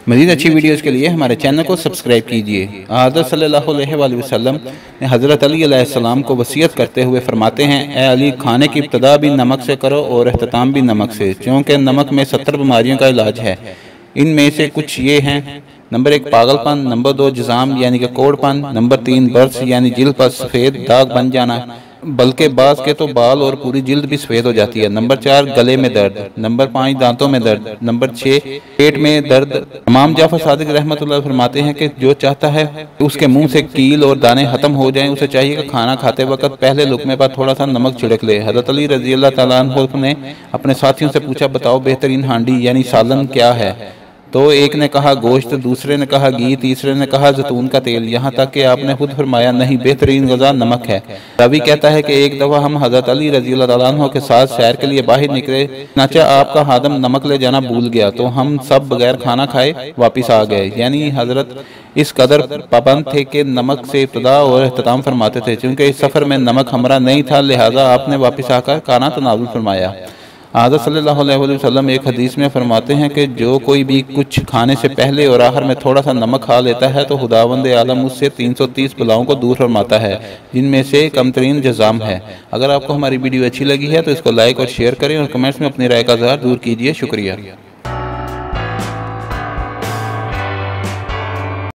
मज़ीद अच्छी वीडियोज़ के लिए हमारे चैनल को सब्सक्राइब कीजिए। हज़रत सल्लल्लाहु अलैहि वसल्लम ने हज़रत अली अलैहिस्सलाम को वसीयत करते हुए फरमाते हैं, ए अली, खाने की इब्तदा भी नमक से करो और अख्ताम भी नमक से, क्योंकि नमक में 70 बीमारियों का इलाज है। इनमें से कुछ ये हैं: नंबर 1 पागलपन, नंबर 2 जुज़ाम यानी कि कोड़पन, नंबर 3 बर्स यानी जिल्द पर सफ़ेद दाग बन जाना, बल्कि बाज के तो बाल और पूरी जिल्द भी सफ़ेद हो जाती है, नंबर 4 गले में दर्द, नंबर 5 दांतों में दर्द, नंबर 6 पेट में दर्द। इमाम जाफर सादिक रहमतुल्लाह फरमाते हैं कि जो चाहता है कि उसके मुंह से कील और दाने खत्म हो जाएं, उसे चाहिए कि खाना खाते वक्त पहले लुकमे पर थोड़ा सा नमक छिड़क ले। हज़रत अली रज़ी अल्लाह तआला अन्हु ने अपने साथियों से पूछा, बताओ बेहतरीन हांडी यानी सालन क्या है? तो एक ने कहा गोश्त, दूसरे ने कहा घी, तीसरे ने कहा जैतून का तेल, यहाँ तक कि आपने खुद फरमाया नहीं, बेहतरीन गज़ा नमक है। रावी कहता है कि एक दफ़ा हम हज़रत अली रज़ी अल्लाह तआला अन्हु के साथ सैर के लिए बाहर निकले, चनाचा आपका खादम नमक ले जाना भूल गया, तो हम सब बगैर खाना खाए वापस आ गए। यानी हज़रत इस कदर पाबंद थे कि नमक से इब्तदा और अख्ताम फरमाते थे। चूँकि इस सफ़र में नमक हमरा नहीं था, लिहाजा आपने वापस आकर खाना तनावुल फरमाया। हज़रत सल्लल्लाहु अलैहि वसल्लम एक हदीस में फरमाते हैं कि जो कोई भी कुछ खाने से पहले और आखिर में थोड़ा सा नमक खा लेता है तो खुदावंद आलम उससे 330 बलाओं को दूर फरमाता है, जिनमें से कम तरीन जज़ाम है। अगर आपको हमारी वीडियो अच्छी लगी है तो इसको लाइक और शेयर करें और कमेंट्स में अपनी राय का इज़हार ज़रूर कीजिए। शुक्रिया।